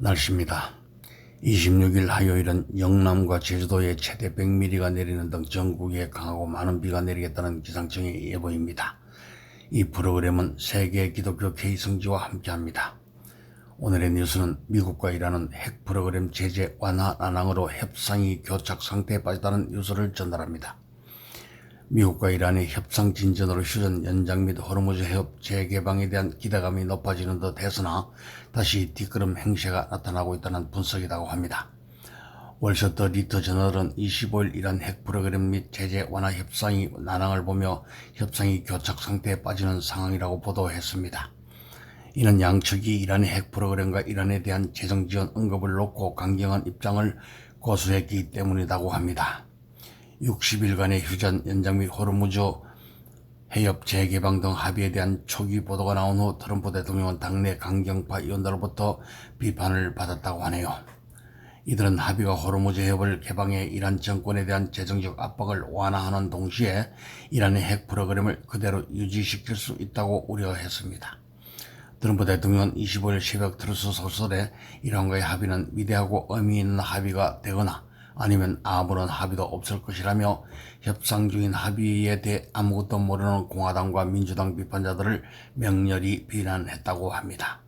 날씨입니다. 26일 화요일은 영남과 제주도에 최대 100mm가 내리는 등 전국에 강하고 많은 비가 내리겠다는 기상청의 예보입니다. 이 프로그램은 세계 기독교 K성지와 함께합니다. 오늘의 뉴스는 미국과 이란은 핵 프로그램 제재 완화 난항으로 협상이 교착 상태에 빠졌다는 뉴스를 전달합니다. 미국과 이란의 협상 진전으로 휴전 연장 및 호르무즈 해협 재개방에 대한 기대감이 높아지는 듯 했으나 다시 뒷걸음 행세가 나타나고 있다는 분석이라고 합니다. 월스트리트 저널은 25일 이란 핵 프로그램 및 제재 완화 협상이 난항을 보며 협상이 교착 상태에 빠지는 상황이라고 보도했습니다. 이는 양측이 이란의 핵 프로그램과 이란에 대한 재정 지원 언급을 놓고 강경한 입장을 고수했기 때문이라고 합니다. 60일간의 휴전 연장 및 호르무즈 해협 재개방 등 합의에 대한 초기 보도가 나온 후 트럼프 대통령은 당내 강경파 의원들로부터 비판을 받았다고 하네요. 이들은 합의가 호르무즈 해협을 개방해 이란 정권에 대한 재정적 압박을 완화하는 동시에 이란의 핵 프로그램을 그대로 유지시킬 수 있다고 우려했습니다. 트럼프 대통령은 25일 새벽 트루스 소설에 이란과의 합의는 위대하고 의미 있는 합의가 되거나 아니면 아무런 합의도 없을 것이라며 협상 중인 합의에 대해 아무것도 모르는 공화당과 민주당 비판자들을 맹렬히 비난했다고 합니다.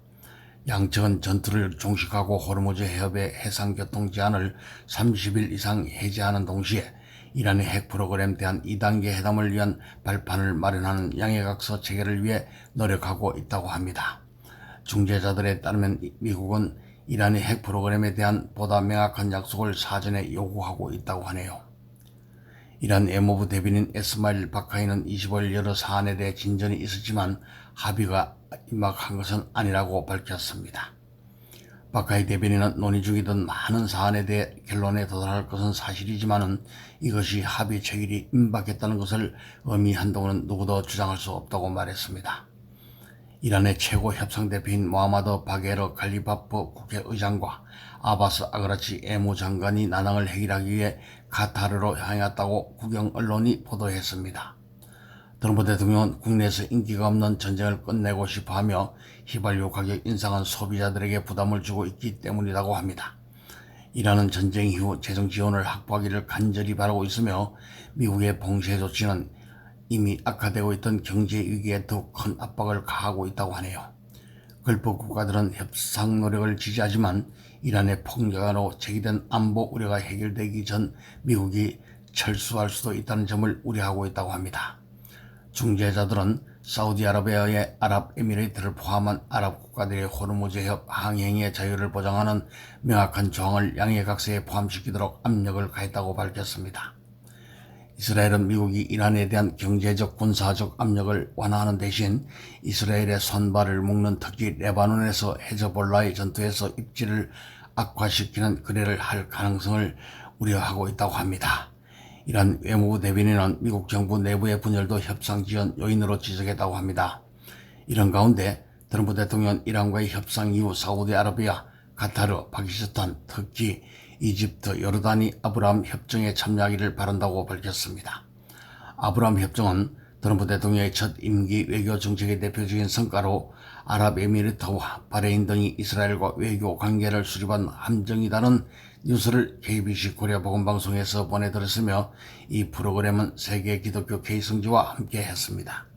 양측은 전투를 종식하고 호르무즈 해협의 해상교통 제한을 30일 이상 해제하는 동시에 이란의 핵 프로그램에 대한 2단계 회담을 위한 발판을 마련하는 양해각서 체결을 위해 노력하고 있다고 합니다. 중재자들에 따르면 미국은 이란의 핵 프로그램에 대한 보다 명확한 약속을 사전에 요구하고 있다고 하네요. 이란 외무부 대변인 에스마일 바카이는 25일 여러 사안에 대해 진전이 있었지만 합의가 임박한 것은 아니라고 밝혔습니다. 바카이 대변인은 논의 중이던 많은 사안에 대해 결론에 도달할 것은 사실이지만은 이것이 합의 체결이 임박했다는 것을 의미한다고는 누구도 주장할 수 없다고 말했습니다. 이란의 최고 협상대표인 모하마드 바게르 갈리바프 국회의장과 아바스 아그라치 외무장관이 난항을 해결하기 위해 카타르로 향했다고 국영 언론이 보도했습니다. 트럼프 대통령은 국내에서 인기가 없는 전쟁을 끝내고 싶어하며 휘발유 가격 인상은 소비자들에게 부담을 주고 있기 때문이라고 합니다. 이란은 전쟁 이후 재정 지원을 확보하기를 간절히 바라고 있으며 미국의 봉쇄 조치는 이미 악화되고 있던 경제 위기에 더 큰 압박을 가하고 있다고 하네요. 걸프 국가들은 협상 노력을 지지하지만 이란의 폭력으로 제기된 안보 우려가 해결되기 전 미국이 철수할 수도 있다는 점을 우려하고 있다고 합니다. 중재자들은 사우디아라비아의 아랍에미레이트를 포함한 아랍 국가들의 호르무즈 해협 항행의 자유를 보장하는 명확한 조항을 양해각서에 포함시키도록 압력을 가했다고 밝혔습니다. 이스라엘은 미국이 이란에 대한 경제적 군사적 압력을 완화하는 대신 이스라엘의 손발을 묶는 특히 레바논에서 헤즈볼라의 전투에서 입지를 악화시키는 거래를 할 가능성을 우려하고 있다고 합니다. 이란 외무부 대변인은 미국 정부 내부의 분열도 협상 지연 요인으로 지적했다고 합니다. 이런 가운데 트럼프 대통령은 이란과의 협상 이후 사우디아라비아, 카타르, 파키스탄, 터키, 이집트, 요르단이 아브라함 협정에 참여하기를 바란다고 밝혔습니다. 아브라함 협정은 트럼프 대통령의 첫 임기 외교 정책의 대표적인 성과로 아랍에미리트와 바레인 등이 이스라엘과 외교 관계를 수립한 함정이라는 뉴스를 KBC 코리아 복음방송에서 보내드렸으며 이 프로그램은 세계 기독교 K성지와 함께 했습니다.